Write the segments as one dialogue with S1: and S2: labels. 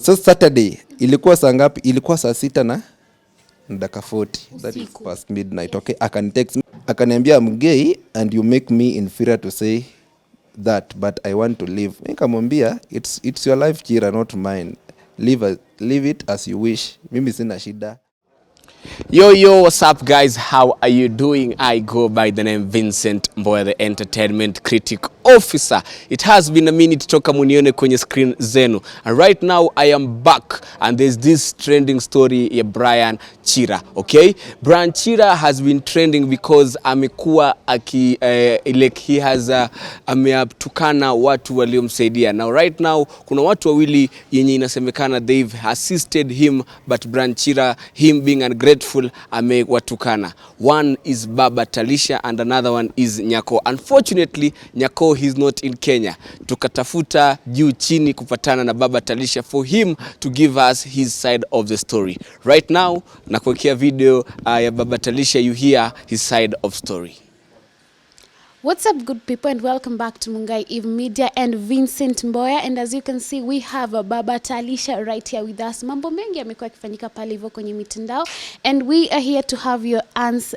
S1: So Saturday ilikuwa saa ngapi? Ilikuwa saa 6 na dakika 40. That is past midnight. Okay, akanitext me, akaniambia I'm gay and you make me inferior to say that, but I want to live. Nikamwambia it's your life Chira, not mine. Live it as you wish. Mimi sina shida.
S2: Yo, what's up guys? How are you doing? I go by the name Vincent Mboya, the entertainment critic officer. It has been a minute toka munione kwenye screen zenu. And right now I am back and there's this trending story ya Brian Chira, okay? Brian Chira has been trending because amekuwa like he has ameatukana watu waliomsaidia. Now right now kuna watu wawili yenye inasemekana they've assisted him, but Brian Chira, him being ungrateful, amewatukana. One is Baba Talisha and another one is Nyako. Unfortunately, Nyako he's not in Kenya. Tukatafuta juu chini kupatana na Baba Talisha for him to give us his side of the story. Right now, nakuwekea video ya Baba Talisha, you hear his side of story.
S3: What's up good people and welcome back to Mungai Eve Media and Vincent Mboya, and as you can see we have a Baba Talisha right here with us. Mambo mengi yamekuwa yakifanyika pale hivyo kwenye mitandao and we are here to have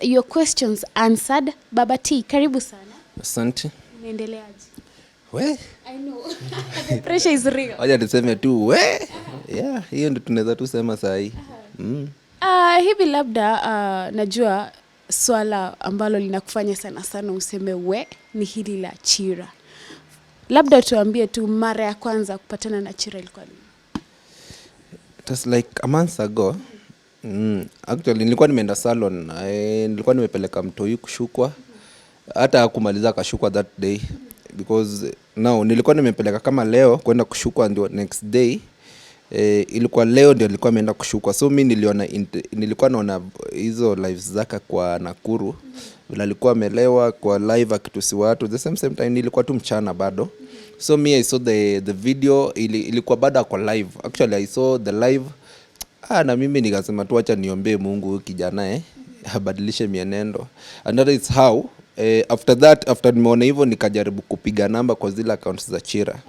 S3: your questions answered. Baba T, karibu sana.
S1: Asante.
S3: Unaendeleaje?
S1: We?
S3: I know. The pressure is real.
S1: Wacha tuseme tu we. Yeah, hiyo ndio tunaweza tu sema saa hii.
S3: Hivi labda najua swala ambalo linakufanya sana sana useme we ni hili la Chira. Labda tuambie tu mara ya kwanza kupatana na Chira ilikuwa lini?
S1: It was like a month ago. Actually nilikuwa nimeenda salon. Nilikuwa nimepeleka mtoi kushukwa. Hata hakumaliza kashukwa that day because now nilikuwa nimepeleka kama leo kwenda kushukwa ndio next day. Ilikuwa leo ndio nilikuwa nimeenda kushukwa, so mimi nilikuwa naona hizo lives zaka kwa Nakuru vile alikuwa amelewa kwa live akitusi watu. The same time nilikuwa tu mchana bado, so me I saw the video ilikuwa bado kwa live. Actually I saw the live na mimi nikasema tu acha niombe Mungu kijana abadilishe mienendo, and that is how after nimeona hivyo nikajaribu kupiga namba kwa zile accounts za Chira.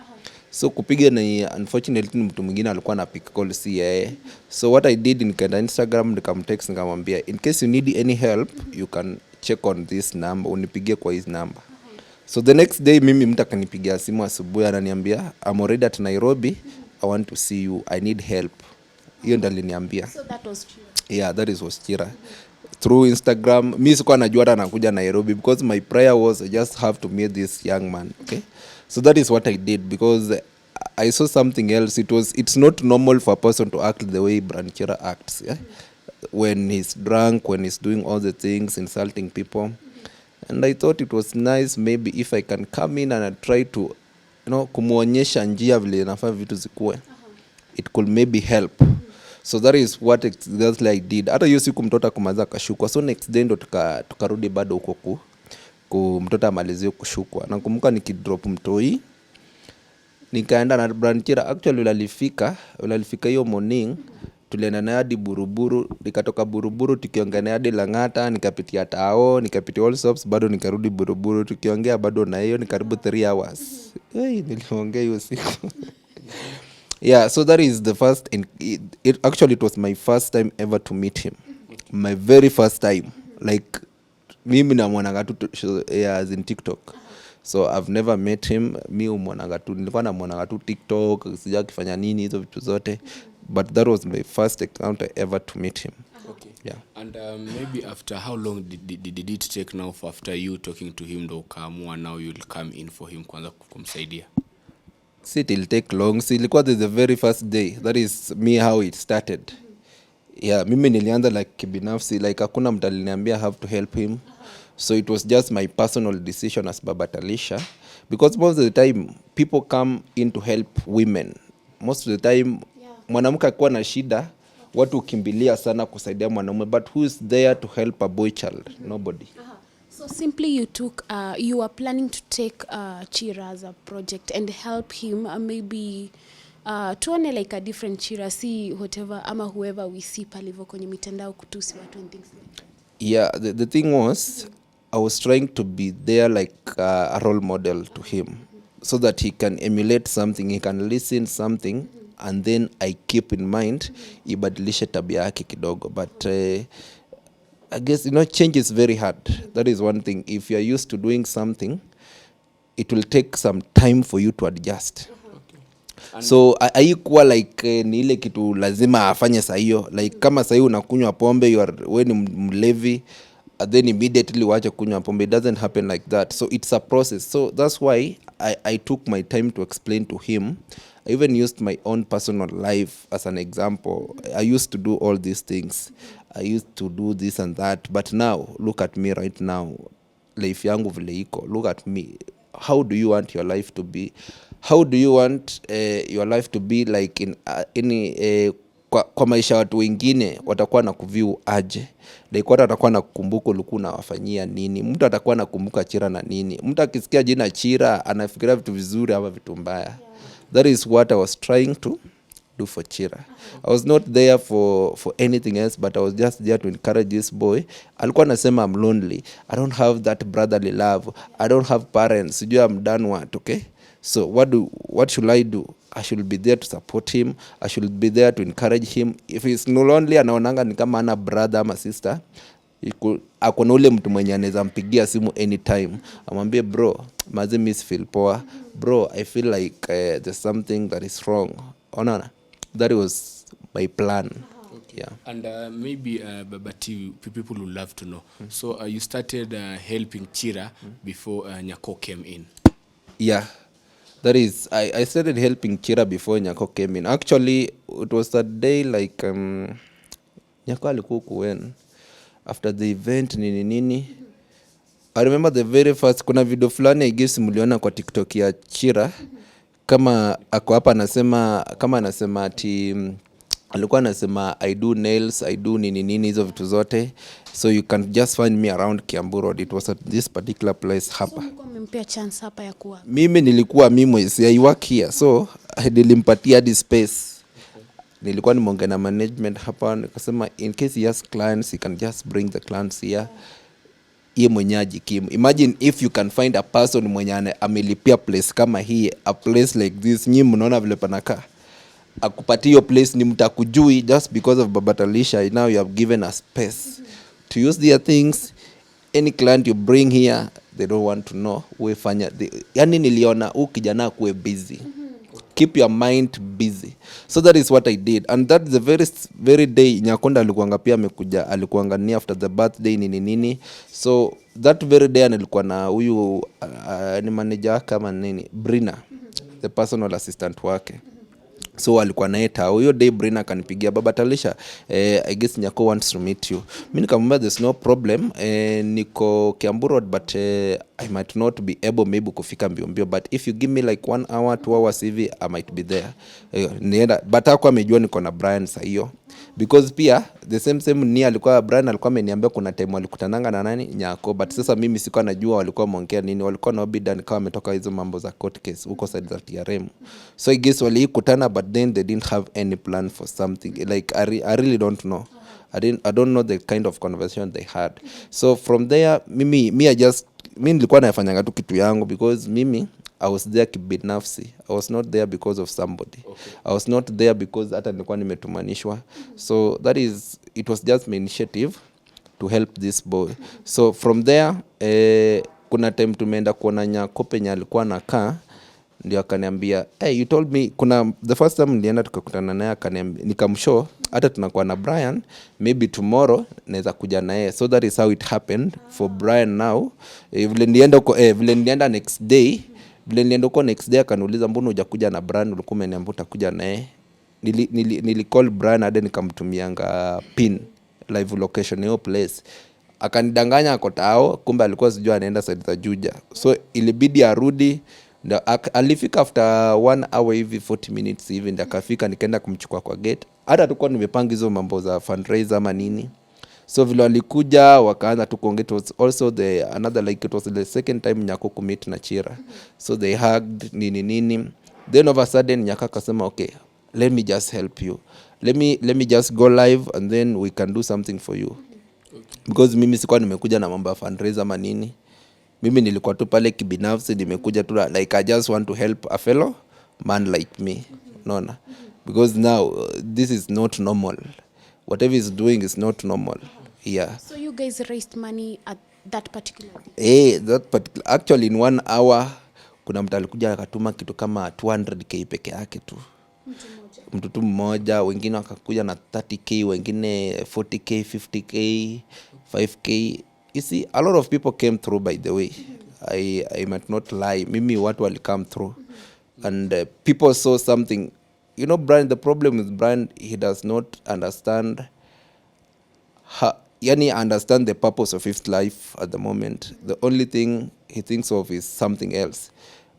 S1: So kupiga na unfortunately mtu mwingine alikuwa anapick call si yeye. So what I did, nikaenda Instagram nikamtext nikamwambia in case you need any help you can check on this number, unipigie kwa his number. So the next day mimi mtu akanipigia simu asubuhi ananiambia I'm already at Nairobi, I want to see you, I need help. Hiyo ndo aliniambia.
S3: So that was Chira.
S1: Yeah, that was Chira. Through Instagram. Mimi sikuwa najua hata anakuja Nairobi because my prayer was I just have to meet this young man, okay? So that is what I did because I saw something else. It's not normal for a person to act the way Brian Chira acts, yeah? When he's drunk, when he's doing all the things, insulting people. And I thought it was nice maybe if I can come in and I try to, kumuonyesha njia vile inafaa vitu zikuwe. It could maybe help. So that is what exactly I did. Hata hiyo siku mtoto kumaliza kashukwa. So next day ndo tukarudi bado huko mtoto amalizie kushukwa. Nakumbuka nikidrop mtoi nikaenda na Brian Chira. Actually ulalifika hiyo morning, tulienda na hadi Buruburu, nikatoka Buruburu tukiongea hadi Lang'ata, nikapitia Tao, nikapitia all shops, bado nikarudi Buruburu tukiongea bado na hiyo ni karibu 3 hours. Niliongea hiyo siku. Yeah, so that is the first it was my first time ever to meet him. My very first time. Like mimi na mwananga tu as in TikTok. So I've never met him. Mimi mwananga tu nilikuwa na mwananga tu TikTok, sija kufanya nini hizo vitu zote. But that was my first encounter ever to meet him.
S2: Okay.
S1: Yeah.
S2: And maybe after how long did it take now for after you talking to him ndo ukaamua now you'll come in for him kwanza kumsaidia?
S1: See, it will take long. See, ilikuwa the very first day. That is me how it started. Yeah, mimi nilianza like kibinafsi, like hakuna mtu aliniambia I have to help him. So it was just my personal decision as Baba Talisha, because most of the time people come in to help women. Most of the time mwanamke akiwa na shida watu kimbilia sana kusaidia mwanamume, but who is there to help a boy child? Nobody.
S3: So simply you are planning to take Chira as a project and help him maybe tuone like a different Chira, see whatever ama whoever we see palivo kwenye mitandao kutusi watu and things like that.
S1: Yeah, the thing was I was trying to be there like a role model to him, so that he can emulate something, he can listen something and then I keep in mind ibadilishe tabia yake kidogo, but I guess change is very hard. That is one thing. If you are used to doing something, it will take some time for you to adjust. So haikuwa like ni ile kitu lazima afanye saa hiyo, like kama saa hiyo unakunywa pombe, wewe ni mlevi, then immediately waache kunywa pombe. It doesn't happen like that. So it's a process. So that's why I took my time to explain to him. I even used my own personal life as an example. I used to do all these things. I used to do this and that, but now look at me right now. Life yangu vile iko. Look at me. How do you want your life to be? How do you want your life to be like in kwa maisha watu wengine watakuwa na kuview aje? Like watu watakuwa na kukumbuka ulikuwa unawafanyia nini? Mtu atakuwa na kumbuka Chira na nini? Mtu akisikia jina Chira anafikiria vitu vizuri ama vitu mbaya. That is what I was trying to do for Chira. I was not there for anything else, but I was just there to encourage this boy. Alikuwa anasema I'm lonely. I don't have that brotherly love. I don't have parents. I'm done what, okay? So what should I do? I should be there to support him. I should be there to encourage him. If he's no lonely, anaonanga ni kama ana brother ama sister, ako na ule mtu mwenye anaweza mpigia simu anytime. Amwambie bro, mazi miss feel poa. Bro, I feel like there's something that is wrong. Onana. That was my plan. Okay. Yeah.
S2: And maybe but people would love to know. So you started helping Chira before Nyako came in.
S1: Yeah. That is, I started helping Chira before Nyako came in. Actually, it was that day like Nyako alikuwa when after the event nini. I remember the very first, kuna video fulani I guess mliona kwa TikTok ya Chira, kama ako hapa anasema ati alikuwa anasema I do nails, I do nini hizo vitu zote, so you can just find me around Kiambu Road. It was at this particular place hapa.
S3: So mmempea chance hapa ya kuwa.
S1: Mimi nilikuwa I work here, so nilimpatia this space. Nilikuwa nimeongea na management hapa, nikasema in case he has clients, he can just bring the clients here. Ye mwenyaji Kim. Imagine if you can find a person mwenye amelipia place kama hii, a place like this. Nyi mnaona vile panaka. Akupatia hiyo place ni mtakujui just because of Baba Talisha. Now you have given a space to use their things. Any client you bring here, they don't want to know. Yani niliona kijana kuwe busy. Keep your mind busy. So that is what I did. And that's the very day Nyakonda alikuanga pia amekuja, alikuanga ni after the birthday nini. So that very day nilikuwa na huyu ni manager kama nini, Brina, the personal assistant wake. So alikuwa naeta huyo day Brina akanipigia, Baba Talisha, I guess Nyako wants to meet you. Mimi nikamwambia there's no problem, niko Kiambu Road, but I might not be able maybe kufika mbio, but if you give me like 1 hour 2 hours hivi I might be there. Nienda, but hakuwa amejua niko na Brian saa hiyo, because pia the same Brian alikuwa ameniambia kuna time walikutananga na nani Nyako, but sasa mimi sikuwa najua walikuwa wameongea nini. Walikuwa na Obidan kama ametoka hizo mambo za court case huko side za TRM, so I guess walikutana, but then they didn't have any plan for something like I really don't know. I don't know the kind of conversation they had. So from there mimi nilikuwa nafanyanga tu kitu yangu, because mimi I was there kibinafsi. I was not there because of somebody. Okay. I was not there because hata nilikuwa nimetumanishwa. So it was just my initiative to help this boy. So from there kuna time tumeenda kuona Nyako penye alikuwa anakaa, ndio akaniambia, hey, you told me, the first time nilienda tukakutana naye akaniambia, nikamshow hata tunakuwa na Brian, maybe tomorrow naweza kuja naye. So that is how it happened for Brian now. Vile nilienda next day, akaniuliza mbona hujakuja na Brian, ulikuwa umeniambia utakuja naye. Nilicall Brian hadi nikamtumianga pin live location hiyo place. Akanidanganya ako tao, kumbe alikuwa sijua anaenda side za Juja. So ilibidi arudi. Alifika after 1 hour hivi 40 minutes hivi, ndio akafika, nikaenda kumchukua kwa gate. Hata tulikuwa nimepanga hizo mambo za fundraiser ama nini. So vile walikuja wakaanza tu kuongea. It was also it was the second time Nyako kumit na Chira. So they hugged nini. Then over a sudden Nyako akasema, okay, let me just help you. Let me just go live and then we can do something for you. Okay. Because mimi sikuwa nimekuja na mambo ya fundraiser ama nini. Mimi nilikuwa tu pale kibinafsi, nimekuja tu like I just want to help a fellow man like me. Unaona? because now this is not normal. Whatever he's doing is not normal. Yeah.
S3: So you guys raised money at that particular day?
S1: That particular, actually in 1 hour kuna mtu alikuja akatuma kitu kama 200k peke yake tu. Mtu tu mmoja, wengine wakakuja na 30k, wengine 40k, 50k, 5k. You see, a lot of people came through, by the way. I might not lie. Mimi watu wali come through. And people saw something. You know, Brian, the problem with Brian, he does not understand understand the purpose of his life at the moment. The only thing he thinks of is something else.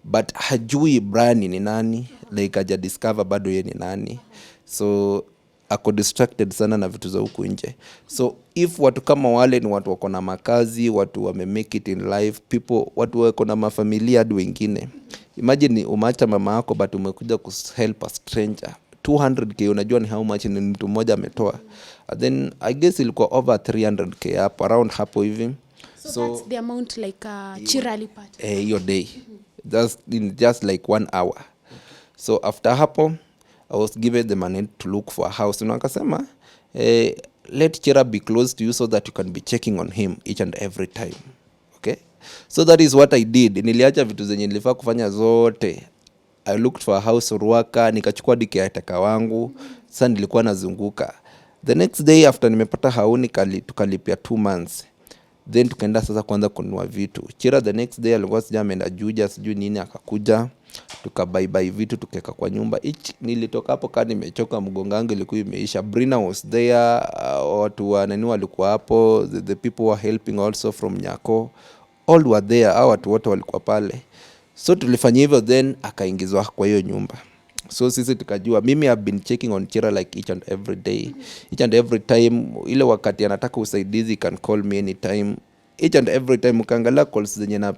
S1: But hajui Brian ni nani, like haja discover bado ye ni nani. So ako distracted sana na vitu za huku nje. So if watu kama wale ni watu wako na makazi, watu wame make it in life, people, watu wako na mafamilia hadi wengine. Imagine umeacha mama yako but umekuja ku help a stranger. 200k, unajua ni how much ni mtu mmoja ametoa. And then I guess ilikuwa over 300k hapo, around hapo hivi.
S3: So that's the amount like Chira alipata.
S1: Your day. That's in just like 1 hour. So after hapo, I was given the money to look for a house. Akasema, let Chira be close to you so that you can be checking on him each and every time. Okay? So that is what I did. Niliacha vitu zenye nilifaa kufanya zote. I looked for a house Ruaka, nikachukua diki ya taka wangu. Sasa nilikuwa nazunguka. The next day after nimepata hauni tukalipia 2 months. Then tukaenda sasa kwanza kununua vitu. Chira the next day alikuwa sija ameenda Juja sijui nini, akakuja tukabai vitu tukeka kwa nyumba. Nilitoka hapo kama nimechoka, mgongo wangu ilikuwa imeisha. Brina was there, watu wanani walikuwa hapo, the people were helping also from Nyako. All were there, hao watu wote walikuwa pale. So tulifanya hivyo, then akaingizwa kwa hiyo nyumba. So sisi tukajua, mimi have been checking on Chira like each and every day. Each and every time, ile wakati anataka usaidizi, can call me anytime. Each and every time, ukaangalia calls zenye na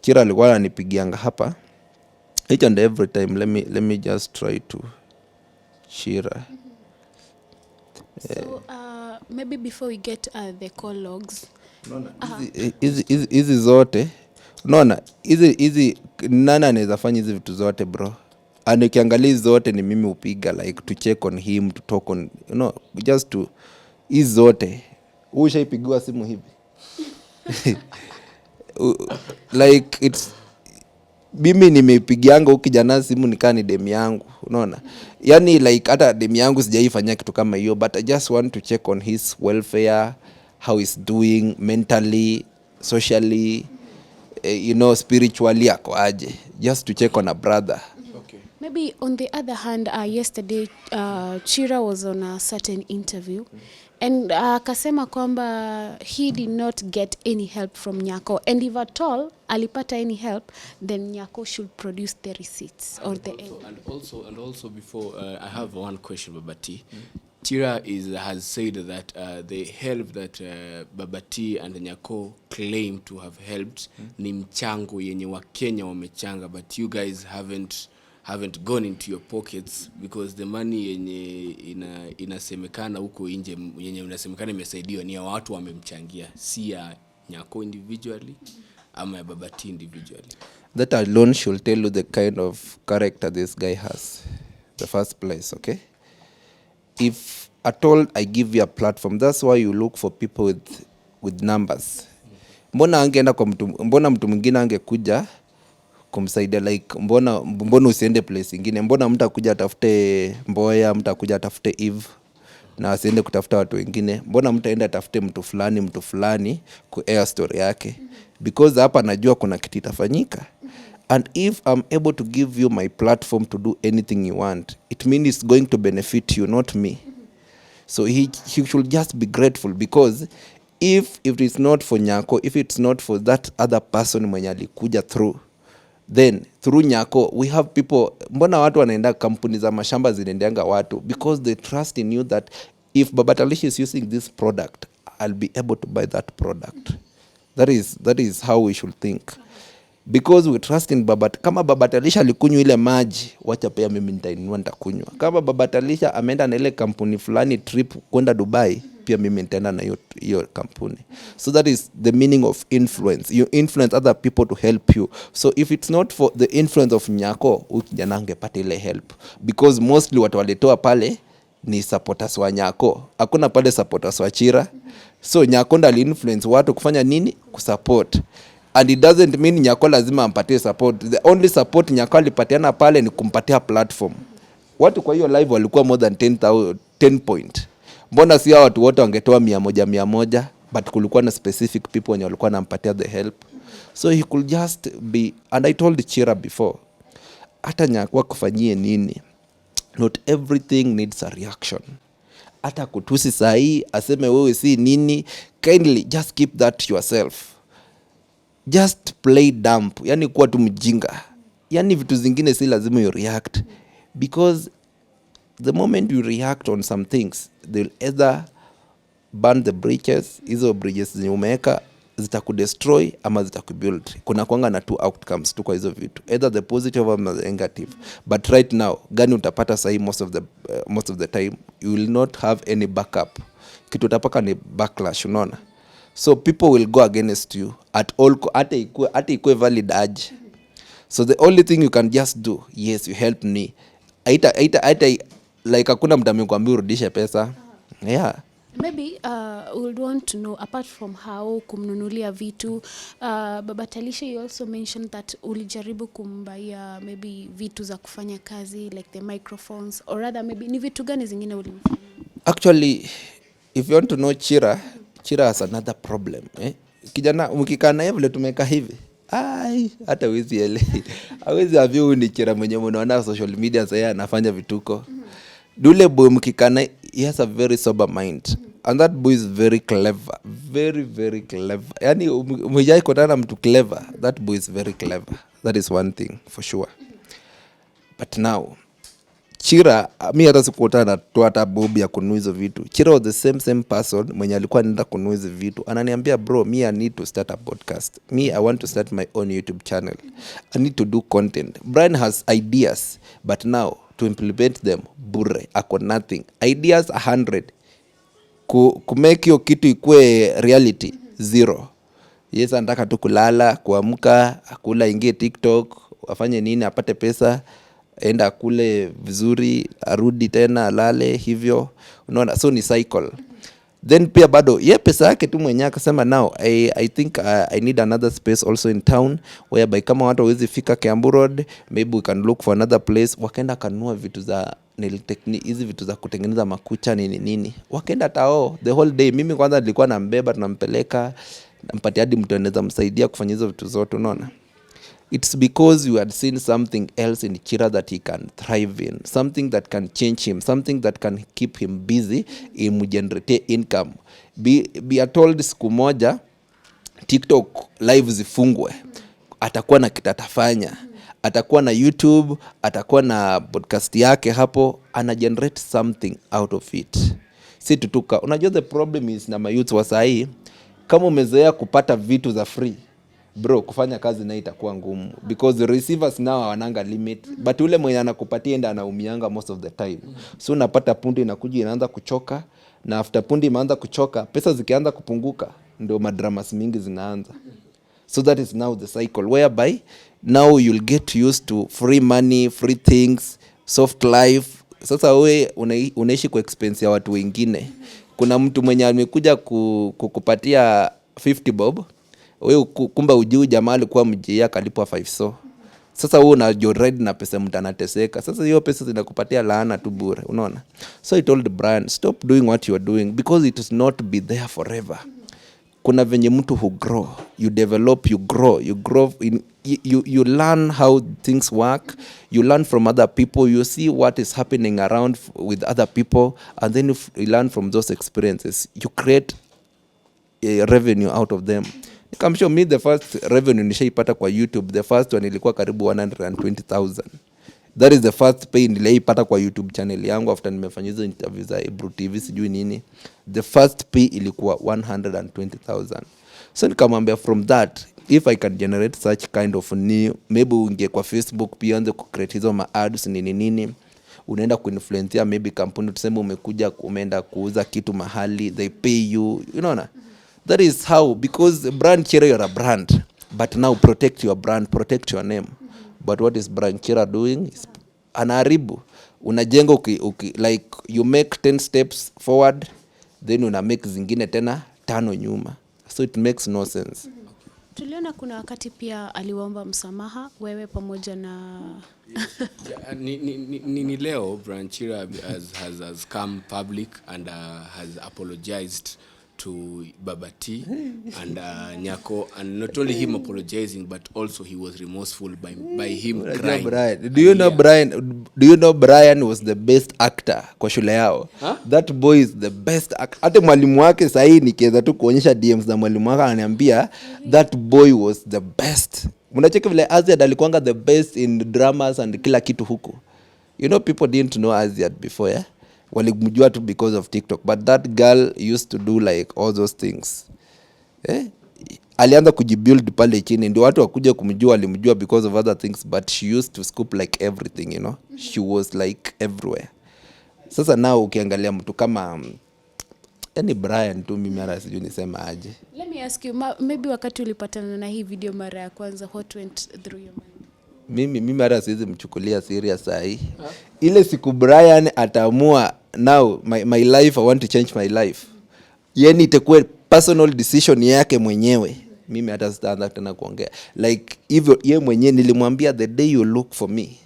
S1: Chira alikuwa ananipigianga hapa. Each and every time, let me just try to Chira.
S3: So maybe before we get the call logs.
S1: Hizi zote, unaona, hizi nani anaweza fanya hizi vitu zote bro? And ukiangalia zote ni mimi upiga, like to check on him, to talk on, you know, just to hizi zote. Ushaipigiwa simu hivi? Like it's mimi nimepigianga ukijana simu nikaa ni demu yangu, unaona? Yani like hata demu yangu sijaifanya kitu kama hiyo, but I just want to check on his welfare, how he's doing mentally, socially, you know, spiritually ako aje. Just to check on a brother.
S3: Maybe on the other hand, yesterday Chira was on a certain interview and akasema kwamba he did not get any help from Nyako, and if at all alipata any help, then Nyako should produce the receipts or the
S2: and also before I have one question, Babati. Chira has said that the help that Babati and Nyako claim to have helped ni mchango yenye wa Kenya wamechanga, but you guys haven't gone into your pockets because the money yenye inasemekana huko nje yenye inasemekana imesaidiwa ni ya watu wamemchangia, si ya Nyako individually ama ya Babati individually.
S1: That alone should tell you the kind of character this guy has, the first place, okay? If at all I give you a platform, that's why you look for people with numbers. Mbona angeenda kwa mbona mtu mwingine angekuja kumsaidia, like mbona usiende place ingine? Mbona mtu akuja atafute Mboya, mtu akuja atafute Eve na asiende kutafuta watu wengine? Mbona mtu aende atafute mtu fulani ku air story yake? Because hapa najua kuna kitu itafanyika. And if I'm able to give you my platform to do anything you want, it means it's going to benefit you, not me. So he should just be grateful, because if it is not for Nyako, if it's not for that other person mwenye alikuja through, then through Nyako we have people. Mbona watu wanaenda kampuni za mashamba zinaendeanga watu? Because they trust in you that if Baba Talisha is using this product, I'll be able to buy that product. That is how we should think. Because we trust in Baba. Kama Baba Talisha alikunywa ile maji, wacha pia mimi nitainua nitakunywa. Kama Baba Talisha ameenda na ile kampuni fulani trip kwenda Dubai, pia mimi nitaenda na hiyo kampuni. So that is the meaning of influence. You influence other people to help you. So if it's not for the influence of Nyako, huyu kijana angepata ile help, because mostly watu walitoa pale ni supporters wa Nyako, hakuna pale supporters wa Chira. So Nyako ndo influence watu kufanya nini? Kusupport. And it doesn't mean Nyako lazima ampatie support. The only support Nyako alipatiana pale ni kumpatia platform. Watu kwa hiyo live walikuwa more than 10 point. Mbona si watu wote wangetoa 100 but kulikuwa na specific people wenye walikuwa nampatia the help. So he could just be, and I told Chira before, hata Nyako kufanyie nini, not everything needs a reaction. Hata kutusi sahi aseme wewe si nini, kindly just keep that to yourself. Just play dumb, yani kuwa tu mjinga. Yani vitu zingine si lazima you react, because the moment you react on some things, they'll either burn the bridges. Hizo bridges zenye umeweka zitakudestroy ama zitakubuild. Kuna kwanga na two outcomes tu kwa hizo vitu, either the positive or the negative. But right now, gani utapata sahi most of the time, you will not have any backup. Kitu utapaka ni backlash, unaona. So people will go against you at all, hata ikue valid aje. So the only thing you can just do, yes, you help me. Aita like hakuna mtu amekwambia urudishe pesa. Yeah.
S3: Maybe we would want to know, apart from how kumnunulia vitu, Baba Talisha, you also mentioned that ulijaribu kumbaia maybe vitu za kufanya kazi, like the microphones, or rather maybe ni vitu gani zingine ulimfanyia?
S1: Actually, if you want to know Chira has another problem. Kijana mkikaa naye vile tumeka hivi, hata wezi ele hawezi avyo huyu ni Chira mwenye mnaona social media sasa anafanya vituko. Dule boy mkikaa naye, he has a very sober mind, and that boy is very clever, very very clever. Yani umejai kutana mtu clever, that boy is very clever. That is one thing for sure. But now Chira, mi hata sikutana tu hata bob ya kununua hizo vitu. Chira was the same person mwenye alikuwa anaenda kununua hizo vitu. Ananiambia, bro, me I need to start a podcast. Me I want to start my own YouTube channel. I need to do content. Brian has ideas, but now to implement them, bure, ako nothing. Ideas 100. Kumake hiyo kitu ikue reality, 0. Yes, anataka tu kulala, kuamka, akula, ingie TikTok, afanye nini, apate pesa, enda kule vizuri, arudi tena alale hivyo, unaona. So ni cycle. Then pia bado pesa yake tu mwenyewe akasema, now I think I need another space also in town, whereby kama watu hawezi fika Kiambu Road, maybe we can look for another place. Wakaenda kanunua vitu za nail technique, hizi vitu za kutengeneza makucha nini, wakaenda tao the whole day. Mimi kwanza nilikuwa nambeba, tunampeleka, nampatia hadi mtu anaweza msaidia kufanya hizo vitu zote, unaona. It's because you had seen something else in Chira that he can thrive in, something that can change him, something that can keep him busy, generate income. Be told siku moja TikTok live zifungwe, atakuwa na kitatafanya, atakuwa na YouTube, atakuwa na podcast yake hapo, ana generate something out of it. Si tutuka. Unajua the problem is na mayouth wa sahi, kama umezoea kupata vitu za free, bro, kufanya kazi na itakuwa ngumu, because the receivers now hawananga limit, but ule mwenye anakupatia enda anaumianga most of the time. So unapata pundi inakuja inaanza kuchoka, na after pundi imeanza kuchoka, pesa zikianza kupunguka, ndio madramas mingi zinaanza. So that is now the cycle, whereby now you'll get used to free money, free things, soft life. Sasa wewe unaishi kwa expense ya watu wengine. Kuna mtu mwenye amekuja kukupatia 50 bob, wewe kumba ujui jamaa alikuwa mjia kalipwa 5 so. Sasa wewe unajoride na pesa mtu anateseka. Sasa hiyo pesa zinakupatia laana tu bure, unaona. So I told Brian, stop doing what you are doing, because it is not be there forever. Kuna venye mtu who grow, you develop, you grow in, you learn how things work, you learn from other people, you see what is happening around with other people, and then you learn from those experiences, you create a revenue out of them. I'm sure me the first revenue nishaipata kwa YouTube, the first one ilikuwa karibu 120,000. That is the first pay niliipata kwa YouTube channel yangu after nimefanya hizo interviews za Ebru TV sijui nini. The first pay ilikuwa 120,000. So nikamwambia, from that, if I can generate such kind of new, maybe unge kwa Facebook pia anze ku create hizo ma ads nini, unaenda kuinfluencia maybe kampuni, tuseme umekuja umeenda kuuza kitu mahali, they pay you, you know na. That is how, because brand Chira, you're a brand, but now protect your brand, protect your name. But what is brand Chira doing? Is anaharibu. Unajenga like you make 10 steps forward, then una make zingine tena 5 nyuma. So it makes no sense.
S3: Tuliona kuna wakati pia aliwaomba msamaha wewe pamoja na
S2: ni leo Brand Chira has come public and has apologized to Baba T and Nyako, and not only him apologizing, but also he was remorseful by him crying.
S1: Brian. Do you know Brian? Do you know Brian was the best actor kwa shule yao? Huh? That boy is the best actor. Hata mwalimu wake sahi nikiweza tu kuonyesha DMs za mwalimu wake ananiambia that boy was the best. Mnacheka vile Aziad alikuanga the best in dramas and kila kitu huko. You know, people didn't know Aziad before, yeah? Walimjua tu because of TikTok, but that girl used to do like all those things. Alianza kujibuild pale chini, ndio watu wakuja kumjua, alimjua because of other things, but she used to scoop like everything, you know. She was like everywhere. Sasa now ukiangalia mtu kama Brian tu, mimi hata sijui nisema aje.
S3: Let me ask you, maybe wakati ulipatana na hii video mara ya kwanza, what went through your mind?
S1: Mimi hata siwezi mchukulia serious sahi. Ile siku Brian ataamua now my life, I want to change my life, yani itakuwa personal decision yake mwenyewe, mimi hata sitaanza tena kuongea like hivyo. Yeye mwenyewe nilimwambia the day you look for me,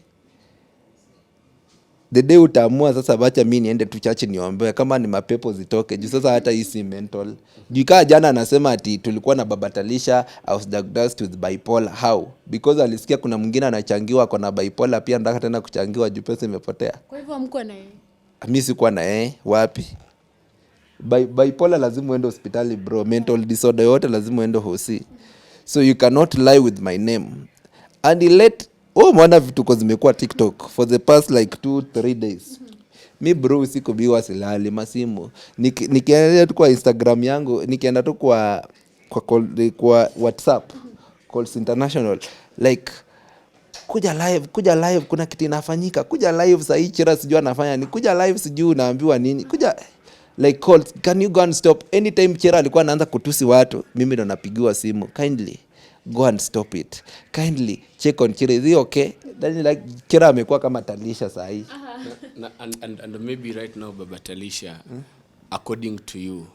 S1: the day utaamua sasa bacha mimi niende tu church niombe kama ni mapepo zitoke juu. Sasa hata hii si mental juu. Kaa jana anasema ati tulikuwa na Baba Talisha, I was diagnosed with bipolar. How? Because alisikia kuna mwingine anachangiwa kwa bipolar pia, nataka tena kuchangiwa juu pesa imepotea.
S3: Kwa hivyo hamkuwa na yeye?
S1: Mimi sikuwa na yeye. Wapi? Bipolar lazima uende hospitali bro. Mental disorder yote lazima uende hosi. So you cannot lie with my name. And mwana vituko zimekuwa TikTok for the past like 2-3 days. Mi bro usiku biwa silali masimu. Nikienda tu kwa Instagram yangu, nikienda tu kwa WhatsApp, calls international, like kuja live kuna kitu inafanyika, kuja live saa hii Chira sijui anafanya ni kuja live sijui unaambiwa nini, kuja like call, can you go and stop. Anytime Chira alikuwa anaanza kutusi watu, mimi ndo napigiwa simu, kindly go and stop it, kindly check on Chira, is he okay? Then like Chira amekuwa kama Talisha saa hii.
S2: And maybe right now Baba Talisha, according to you,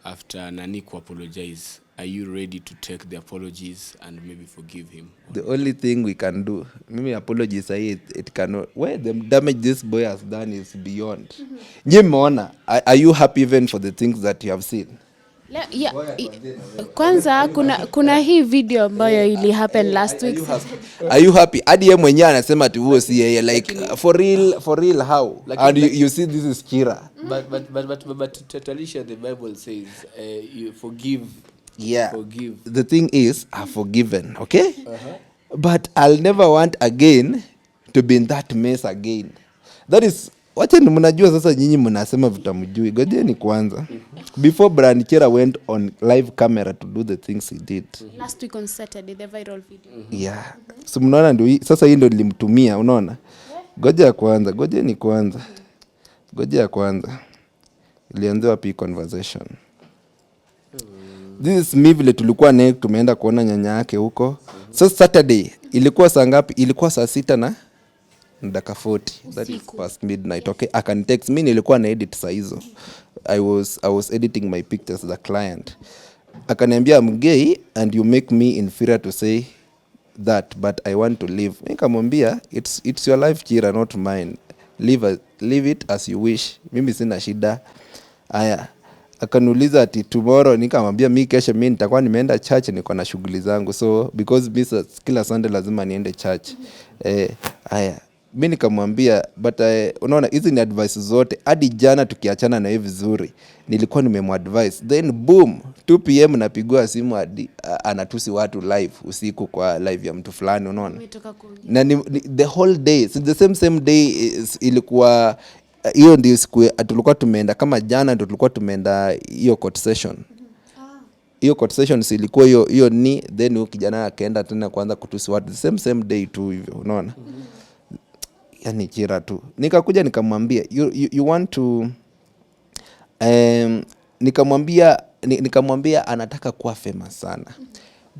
S2: after Nyako apologize, are you ready to take the apologies and maybe forgive him?
S1: The only thing we can do, mimi apologies say it cannot, where the damage this boy has done is beyond. Nyimona, are you happy even for the things that you have seen?
S3: Kwanza kuna hii video ambayo ili happen last week.
S1: Are you happy? Hadi yeye mwenyewe anasema ati huo si yeye, like for real how? Like, and you see this is Chira.
S2: But Talisha, the Bible says you forgive.
S1: Yeah.
S2: Forgive.
S1: The thing is, I've forgiven, okay? But I'll never want again to be in that mess again. That is, wacha ni mnajua sasa nyinyi mnasema vitamjui. Gojeni kwanza. Before Brand Chira went on live camera to do the things he did.
S3: Last week on Saturday, the viral video.
S1: Yeah. So mnaona ndio sasa hii ndio nilimtumia, unaona? Gojea kwanza, gojeni kwanza. Gojea kwanza. Ilianza wapi conversation? This is me vile tulikuwa naye tumeenda kuona nyanya yake huko. So Saturday ilikuwa saa ngapi? Ilikuwa saa 6 na dakika 40. That is past midnight. Okay, I can text me, nilikuwa na edit saa hizo. I was editing my pictures as a client. Akaniambia I'm gay and you make me inferior to say that, but I want to live. Nikamwambia it's your life Chira, not mine. Live it as you wish. Mimi sina shida. Aya. Akaniuliza ati tomorrow, nikamwambia mimi kesho mimi nitakuwa nimeenda church, niko na shughuli zangu, so because mimi kila Sunday lazima niende church. Haya mimi nikamwambia but unaona hizi ni advice zote, hadi jana tukiachana na hivi vizuri nilikuwa nimemadvise, then boom 2 pm napigwa simu hadi anatusi watu live usiku kwa live ya mtu fulani, unaona na the whole day, so the same day ilikuwa hiyo ndio siku tulikuwa tumeenda, kama jana ndio tulikuwa tumeenda hiyo court session. Hiyo court session ilikuwa hiyo ni then huyo kijana akaenda tena kuanza kutusi watu the same day tu hivyo, unaona. yani Chira tu. Nikakuja nikamwambia you want to nikamwambia anataka kuwa famous sana.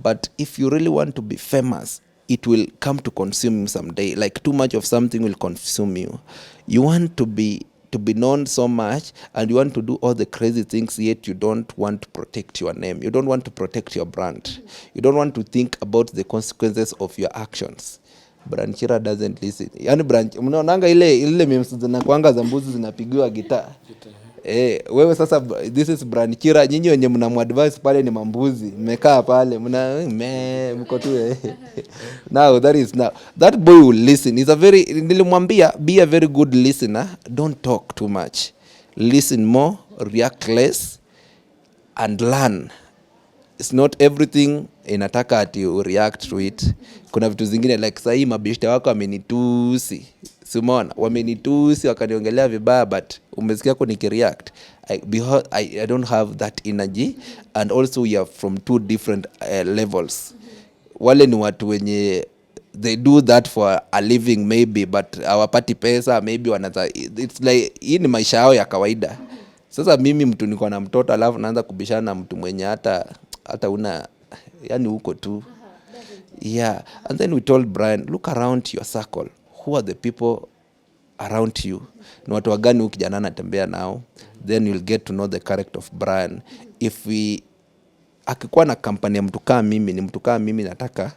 S1: But if you really want to be famous, it will come to consume you someday. Like too much of something will consume you. You want to be known so much, and you want to do all the crazy things, yet you don't want to protect your name. You don't want to protect your brand. You don't want to think about the consequences of your actions. Brand Chira doesn't listen. Yani mnaonanga ile memes zinakuanga za mbuzi zinapigiwa gitaa. Wewe sasa, this is Brand Chira. Nyinyi wenye mnamadvise pale ni mambuzi, mmekaa pale mko tu now that boy will listen. He's a very, nilimwambia be a very good listener, don't talk too much, listen more, react less and learn. It's not everything inataka ati you react to it. Kuna vitu zingine like sahii mabishte wako wamenitusi, simona wamenitusi wakaniongelea vibaya, but umesikia ko nikireact. I don't have that energy, and also we are from two different levels. Wale ni watu wenye they do that for a living maybe, but hawapati pesa maybe, it's like hii ni maisha yao ya kawaida. Sasa mimi mtu niko na mtoto alafu naanza kubishana na mtu mwenye hata una yani huko tu. Yeah, and then we told Brian, look around your circle. Who are the people around you? Ni watu wagani huyu kijana anatembea nao? Then you'll get to know the character of Brian. If akikuwa na kampani ya mtu kama mimi, ni mtu kama mimi, nataka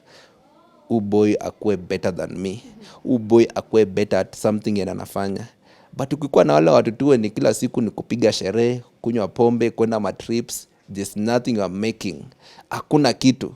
S1: boy akue better than me. Boy akue better at something yana anafanya. But ukikuwa na wale watu tuwe ni kila siku ni kupiga sherehe, kunywa pombe, kwenda matrips, there's nothing you're making. Hakuna kitu.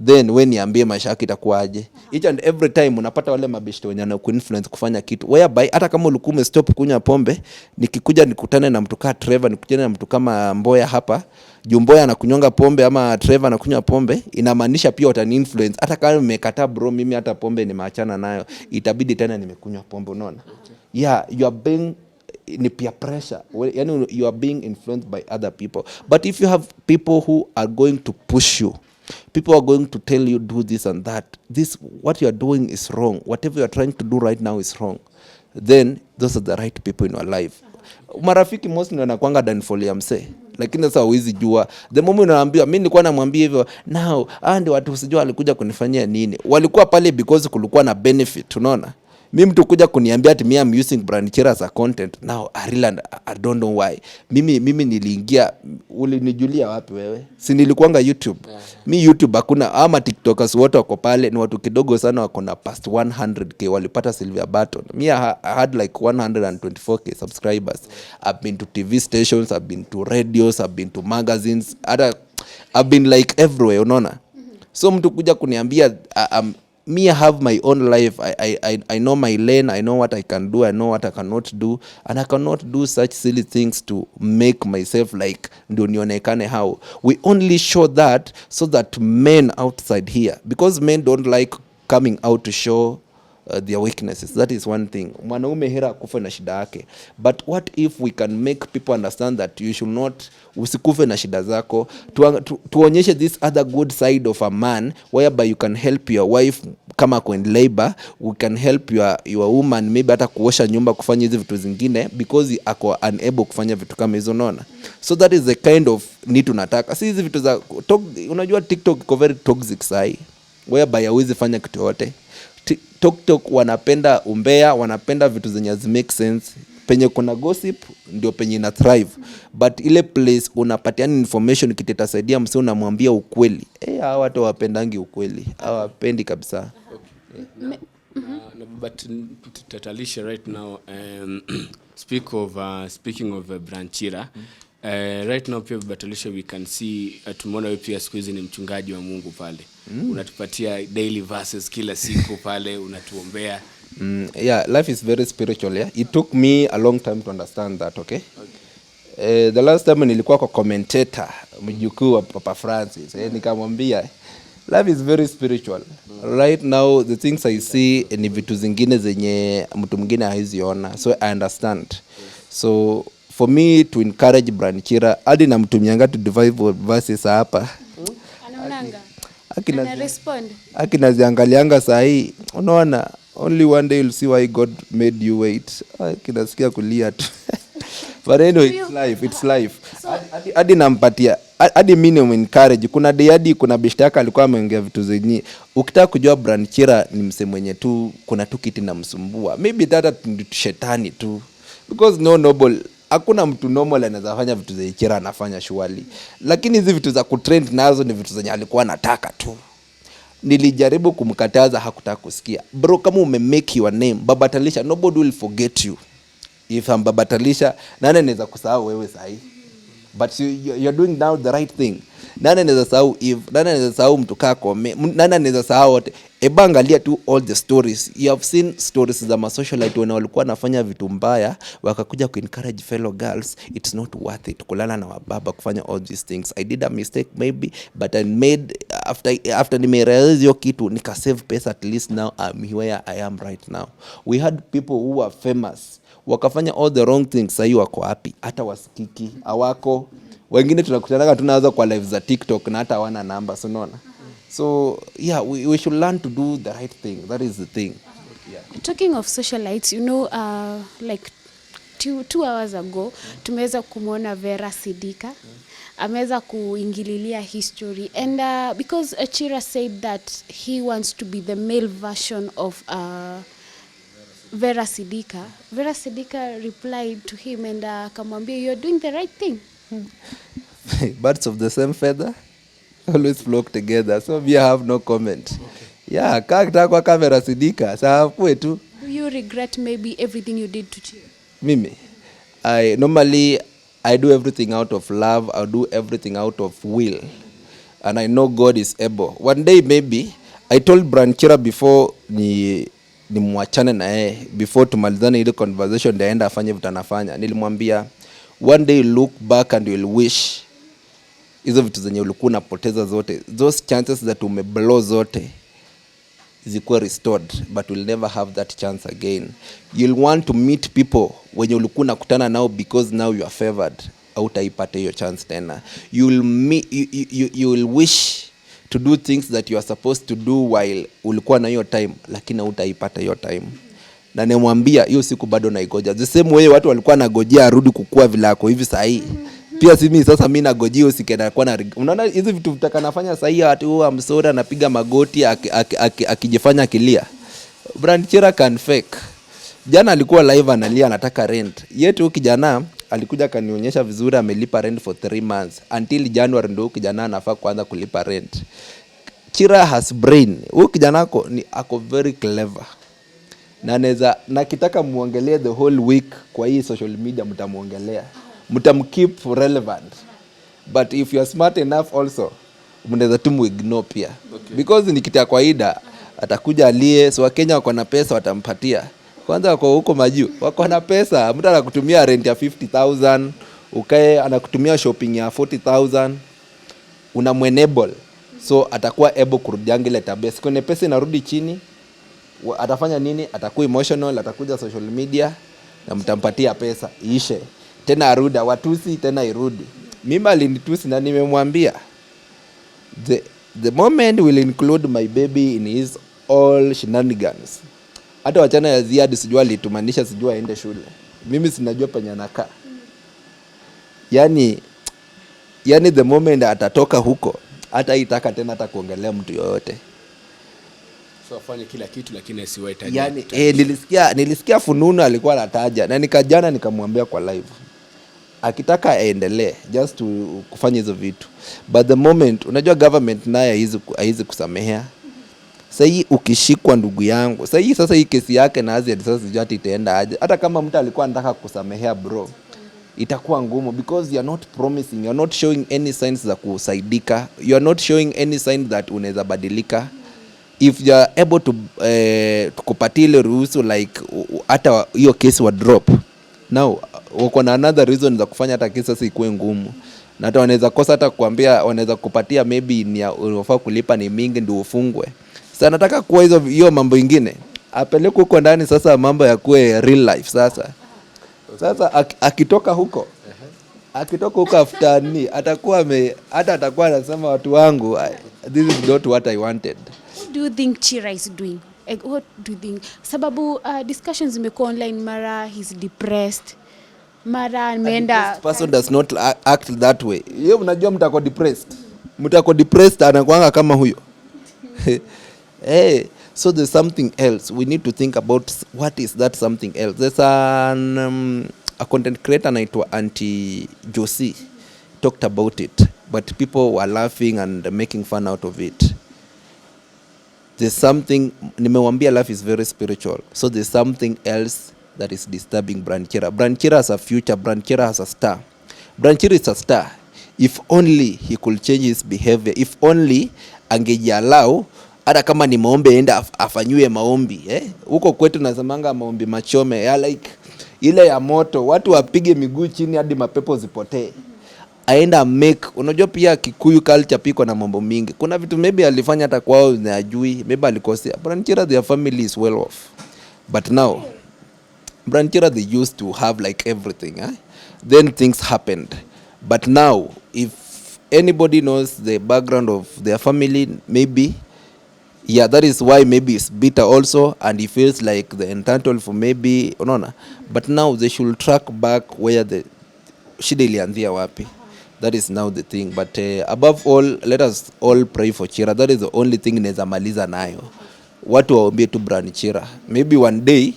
S1: Then when niambie maisha yako itakuwaje? Each and every time unapata wale mabishto wenye na kuinfluence kufanya kitu. Whereby hata kama ulikuwa umestop kunywa pombe, nikikuja nikutane na mtu kama Trevor, nikutane na mtu kama Mboya hapa, Mboya anakunyonga pombe ama Trevor anakunywa pombe, inamaanisha pia utani influence. Hata kama nimekataa bro, mimi hata pombe nimeachana nayo, itabidi tena nimekunywa pombe, unaona? Yeah, you are being ni peer pressure. Yani you are being influenced by other people. But if you have people who are going to push you, people are going to tell you do this and that, this what you are doing is wrong, whatever you are trying to do right now is wrong, then those are the right people in your life. Marafiki most ndio wanakuanga downfall ya msee, lakini sasa huwezi jua. The moment unaambiwa, mimi nilikuwa namwambia hivyo, now ndio watu usijua walikuja kunifanyia nini, walikuwa pale because kulikuwa na benefit, unaona. Mimi mtu kuja kuniambia ati I'm using Brand Chira as a content. Now I don't know why. Mimi niliingia, ulinijulia wapi wewe? Si nilikuanga YouTube. Mi YouTube hakuna, ama TikTokers wote wako pale ni watu kidogo sana, wako na past 100k walipata silver button. I had like 124k subscribers. I've been to TV stations, I've been to radios, I've been to magazines. I've been like everywhere, unaona. So mtu kuja kuniambia me, I have my own life. I know my lane. I know what I can do. I know what I cannot do. And I cannot do such silly things to make myself like ndio nionekane how. We only show that so that men outside here, because men don't like coming out to show their weaknesses. That is one thing. Mwanaume hera kufa na shida yake. But what if we can make people understand that you should not, usikufe na shida zako, tuonyeshe this other good side of a man, whereby you can help your wife kama ako in labor, we can help your woman maybe hata kuosha nyumba, kufanya hizi vitu zingine because ako unable kufanya vitu kama hizo, unaona. So that is the kind of need tunataka. Si hizi vitu za unajua TikTok iko very toxic sai, whereby hauwezi fanya kitu yote. TikTok wanapenda umbea, wanapenda vitu zenye make sense. Penye kuna gossip ndio penye ina thrive. But ile place unapatiana information kitetasaidia msee, unamwambia ukweli. Hawa watu wapendangi ukweli. Hawapendi kabisa.
S2: Okay. But Talisha right now, speaking of Brand Chira, right now pia Talisha, we can see tumeona wewe pia siku hizi ni mchungaji wa Mungu pale. Unatupatia daily verses kila siku pale, unatuombea.
S1: Yeah, life is very spiritual, yeah. It took me a long time to understand that, okay? The last time nilikuwa kwa commentator mjukuu wa Papa Francis, nikamwambia life is very spiritual. Right now the things I see ni vitu zingine zenye mtu mwingine haiziona, so I understand. So for me to encourage Brand Chira, hadi namtumianga to divide verses hapa. Anaonanga. Ana respond. Akinaziangalianga sahi, only one day you'll see why God made you wait. Kinasikia kulia tu. But anyway, it's life. Hadi nampatia, hadi mimi encourage. Kuna day hadi kuna beshte yake alikuwa ameongea vitu zenye. Ukitaka kujua brand Chira ni mse mwenye tu kuna tu kiti na msumbua. Maybe data shetani tu. Because no noble, hakuna mtu normal anaweza fanya vitu zenye Chira anafanya surely. Lakini hizi vitu za kutrend nazo ni vitu zenye alikuwa anataka tu. Nilijaribu kumkataza, hakutaka kusikia. Bro, kama umemake your name, Baba Talisha, nobody will forget you. If I'm Baba Talisha, nani anaweza kusahau wewe sahi? But you're doing now the right thing. Nani anaweza sahau Eve? Nani anaweza sahau mtu kako? Nani anaweza sahau wote? Eba angalia tu all the stories. You have seen stories za masocialite when walikuwa nafanya vitu mbaya, wakakuja ku encourage fellow girls. It's not worth it kulala na wababa kufanya all these things. I did a mistake maybe, but I made after nimerealize hiyo kitu nika save pesa, at least now I'm where I am right now. We had people who were famous wakafanya all the wrong things, sasa wako happy, hata wasikiki hawako. Wengine tunakutana tunaanza kwa live za TikTok na hata hawana namba, so unaona. So yeah, we should learn to do the right thing. That is the thing. Yeah.
S3: Talking of socialites, you know, like 2 hours ago tumeweza kumwona Vera Sidika ameweza kuingililia history, and because Chira said that he wants to be the male version of Vera Sidika. Vera Sidika replied to him and akamwambia, you're doing the right thing.
S1: Birds of the same feather always flock together, so we have no comment. Okay. Yeah, kaka kwa Vera Sidika sawa tu.
S3: Do you regret maybe everything you did to Chira?
S1: Mimi, I normally do everything out of love. I do everything out of will, and I know God is able. One day maybe I told Brand Chira before ni mwachane na yeye, before tumalizane ile conversation ndaenda afanye vitu anafanya, nilimwambia one day look back and you'll wish hizo vitu zenye ulikuwa unapoteza zote, those chances that umeblow zote zikuwa restored, but we'll never have that chance again. You'll want to meet people wenye ulikuwa unakutana nao because now you are favored, hautaipata hiyo chance tena. You'll wish to do things that you are supposed to do while ulikuwa na hiyo time, lakini hautaipata hiyo time. Na nimwambia hiyo siku bado naigoja. The same way watu walikuwa nagojea arudi kukua vilako hivi sahi. Pia simi sasa mimi nagojea usikenda kwa na, unaona hizi vitu vitakanafanya sahi watu I'm sorry anapiga magoti akijifanya kilia. Brand Chira can fake. Jana alikuwa live analia anataka rent. Yetu kijana alikuja kanionyesha vizuri amelipa rent for 3 months. Until January ndio kijana anafaa kuanza kulipa rent. Chira has brain. Huyu kijana ako very clever. Na kitaka muongelee the whole week kwa hii social media, mtamuongelea. Mtamkeep relevant. But if you are smart enough also, mnaweza tu muignore pia. Okay. Because ni kitu ya kawaida, atakuja alie, so Wakenya wako na pesa watampatia. Kwanza wako huko majuu, wako na pesa, mtu anakutumia rent ya 50,000, ukae anakutumia shopping ya 40,000, unamwenable. So atakuwa able kurudianga ile tabia. Sikone pesa inarudi chini, atafanya nini? Atakuwa emotional, atakuja social media na mtampatia pesa iishe. Tena arudi watusi tena irudi. Mimi alinitusi na nimemwambia the moment will include my baby in his all shenanigans. Hata wachana ya ziada sijua alitumanisha sijua aende shule. Mimi sinajua penye anakaa. Yani the moment atatoka huko hata itaka tena hata kuongelea mtu yoyote.
S2: So afanye kila kitu lakini asiwaitaje.
S1: Yani nilisikia fununu alikuwa anataja na nikajana nikamwambia kwa live. Akitaka aendelee just to kufanya hizo vitu. But the moment unajua government naye haizi kusamehea. Sasa ukishikwa ndugu yangu. Sasa hii kesi yake na Asia sasa sijui itaenda aje. Hata kama mtu alikuwa anataka kusamehea bro, itakuwa ngumu because you are not promising, you are not showing any signs za kusaidika. You are not showing any sign that unaweza badilika. If you are able to kupatia ile ruhusu like hata hiyo case wa drop. Now wako na another reason za kufanya hata kesi sasa ikuwe ngumu. Na hata wanaweza kosa hata kuambia, wanaweza kupatia maybe ni unafaa kulipa ni mingi ndio ufungwe. Sasa nataka kuwa hiyo mambo ingine apeleke huko ndani sasa, mambo ya kuwe real life sasa. Sasa akitoka huko after ni atakuwa atakuwa anasema watu wangu, this is not what I wanted.
S3: What do you think Chira is doing what do you think? Sababu discussions zimekuwa online, mara he's depressed, mara ameenda.
S1: This person does not act that way. Yeye unajua mtako depressed. Mtako depressed anakuanga kama huyo. Hey, so there's something else. We need to think about what is that something else. There's a content creator anaitwa Auntie Josie talked about it, but people were laughing and making fun out of it. There's something, nimewambia life is very spiritual. So there's something else that is disturbing Chira. Chira has a future. Chira has a star. Chira is a star. If only he could change his behavior. If only angejialau, hata kama ni maombi enda afanywe maombi. Huko kwetu nasemanga maombi machome. Ya like ile ya moto. Watu wapige miguu chini hadi mapepo zipotee. Aenda make, unajua pia Kikuyu culture piko na mambo mingi. Kuna vitu maybe alifanya hata kwao na ajui, maybe alikosea. Chira, their family is well off. But now Chira, they used to have like everything, then things happened. But now if anybody knows the background of their family, maybe that is why maybe it's bitter also, and he feels like the entitled for maybe unaona. But now they should track back where the shida ilianzia wapi. That is now the thing. But above all, let us all pray for Chira. That is the only thing neza maliza nayo. Watu waombie tu Chira. Maybe one day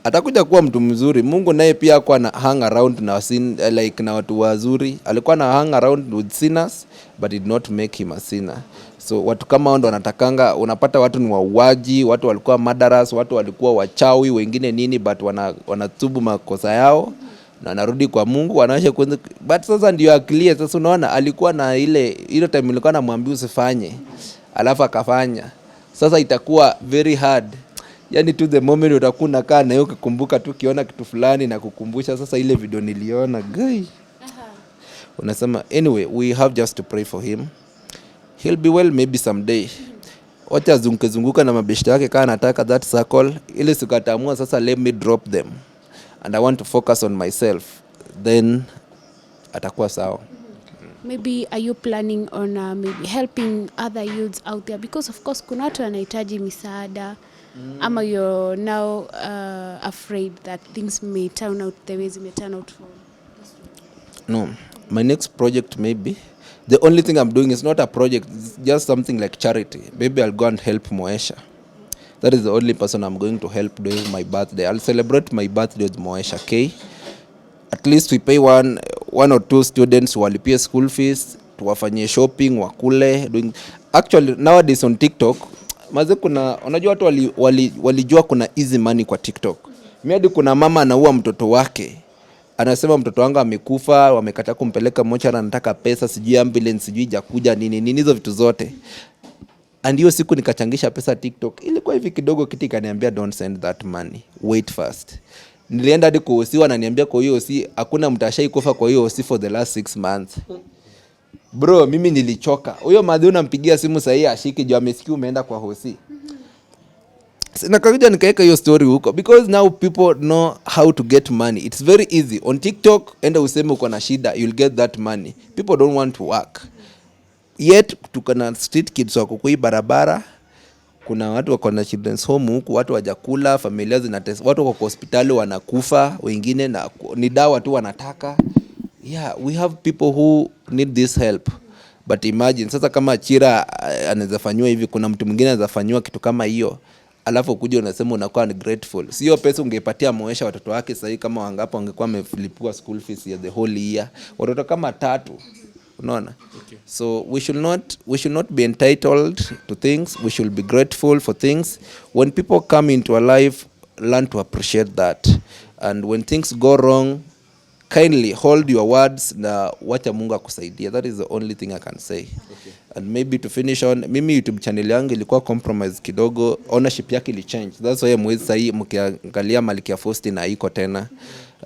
S1: atakuja kuwa mtu mzuri. Mungu naye pia alikuwa na hang around na like na watu wazuri. Alikuwa na hang around with sinners, but did not make him a sinner. So watu kama wao ndo wanatakanga, unapata watu ni wauaji, watu walikuwa murderers, watu walikuwa wachawi, wengine nini, but wanatubu makosa yao na narudi kwa Mungu, wanaisha kwanza. But sasa ndio akili. Sasa unaona alikuwa na ile time nilikuwa namwambia usifanye, alafu akafanya. Sasa itakuwa very hard. Yani to the moment utakuwa unakaa na yeye ukikumbuka tu kiona kitu fulani na kukumbusha sasa ile video niliona guy. Unasema anyway, we have just to pray for him. He'll be well maybe someday. Wacha zunguka na mabeshte yake kana anataka that circle, ile sikatamua sasa let me drop them and I want to focus on myself, then atakuwa sawa.
S3: Maybe are you planning on maybe helping other youths out there, because of course kuna watu wanahitaji misaada, ama you're now afraid that things may turn out the way they turn out for?
S1: No, my next project maybe, the only thing I'm doing is not a project, it's just something like charity. Maybe I'll go and help Moesha. That is the only person I'm going to help during my birthday. I'll celebrate my birthday with Moesha, okay? At least we pay one or two students walipie school fees, tuwafanyie shopping, wakule. Actually, nowadays on TikTok, maze kuna, unajua watu walijua kuna easy money kwa TikTok. Miadi kuna mama anaua mtoto wake. Anasema mtoto wangu amekufa, wamekataa kumpeleka mochara, anataka pesa, sijui ambulance, sijui jakuja nini hizo vitu zote. And hiyo siku nikachangisha pesa TikTok. Ilikuwa hivi kidogo, kiti kaniambia don't send that money, wait first. Nilienda hadi kuhusiwa na niambia kwa hiyo hosi hakuna mtashai kufa kwa hiyo hosi for the last 6 months. Bro, mimi nilichoka. Huyo madhi unampigia simu sahi ashiki juu amesikia umeenda kwa hosi. Sina kakuja nikaeka hiyo story huko because now people know how to get money. It's very easy. On TikTok enda useme uko na shida, you'll get that money. People don't want to work. Yet tukana street kids wako kwa barabara. Kuna watu wako na children's home huku, watu wajakula, familia zinatesa, watu wako hospitali wanakufa, wengine na ni dawa tu wanataka. Yeah, we have people who need this help. But imagine sasa kama Chira anaweza fanywa hivi, kuna mtu mwingine anaweza fanywa kitu kama hiyo, alafu kuja unasema unakuwa grateful. Sio pesa ungepatia Moesha watoto wake sasa kama wangapo wangekuwa wameflipiwa school fees ya the whole year. Watoto kama 3. Unaona? Okay. So we should not be entitled to things. We should be grateful for things. When people come into our life, learn to appreciate that. And when things go wrong, kindly hold your words na wacha Mungu akusaidia. That is the only thing I can say. Okay. And maybe to finish on, mimi YouTube channel yangu ilikuwa compromise kidogo, ownership yake ili change. That's why mwezi sahi mkiangalia Malikia Faustin na iko tena.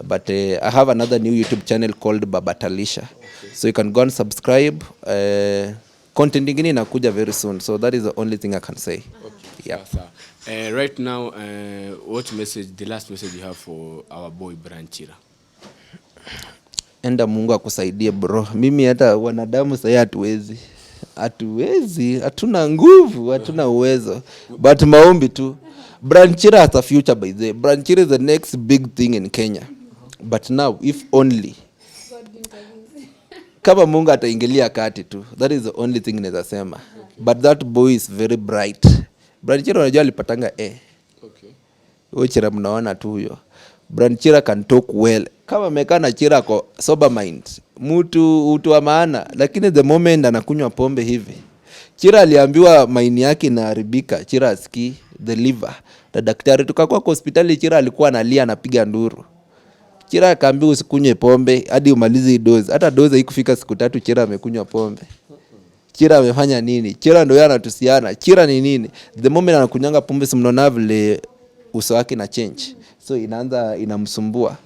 S1: But I have another new YouTube channel called Baba Talisha. Okay. So you can go and subscribe. Content ingine inakuja very soon. So that is the only thing I can say. Okay. Yeah.
S2: Right now, what message, the last message you have for our boy Chira?
S1: Enda Mungu akusaidie bro. Mimi hata wanadamu sasa hatuwezi. Hatuna nguvu, hatuna uwezo. But maombi tu. Chira has a future by the way. Chira is the next big thing in Kenya. But now if only kama Mungu ataingilia kati tu. That is the only thing naweza sema. But that boy is very bright. Chira unajua alipatanga Okay. Chira mnaona tu huyo. Chira can talk well. Kama mekana Chira ko sober mind. Mtu wa maana, lakini the moment anakunywa pombe hivi. Chira aliambiwa maini yake inaharibika. Chira asikii the liver. Na daktari tukakuwa kwa hospitali, Chira alikuwa analia anapiga nduru. Chira akaambiwa usikunywe pombe hadi umalize dozi. Hata dozi haikufika siku 3 Chira amekunywa pombe. Chira amefanya nini? Chira ndio anatusiana. Chira ni nini? The moment anakunyanga pombe simnaona vile uso wake na change. So inaanza inamsumbua.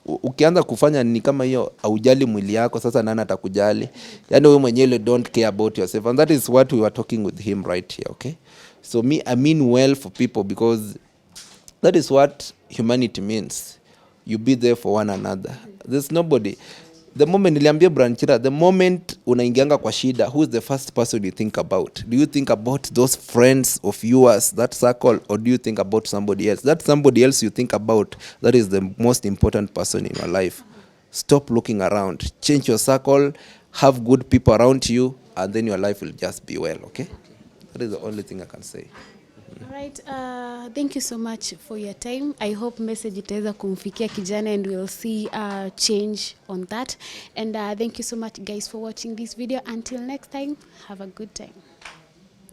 S1: Ukianza kufanya ni kama hiyo haujali mwili yako, sasa nani atakujali? Yaani wewe mwenyewe don't care about yourself, and that is what we were talking with him right here. Okay, so I mean well for people, because that is what humanity means. You be there for one another. There's nobody. The moment niliambia Chira, the moment unaingianga kwa shida, who is the first person you think about? Do you think about those friends of yours, that circle, or do you think about somebody else? That somebody else you think about, that is the most important person in your life. Stop looking around. Change your circle, have good people around you, and then your life will just be well, okay? That is the only thing I can say.
S3: All right, thank you so much for your time. I hope message itaweza kumfikia kijana and we'll see change on that. And thank you so much guys for watching this video. Until next time, have a good time.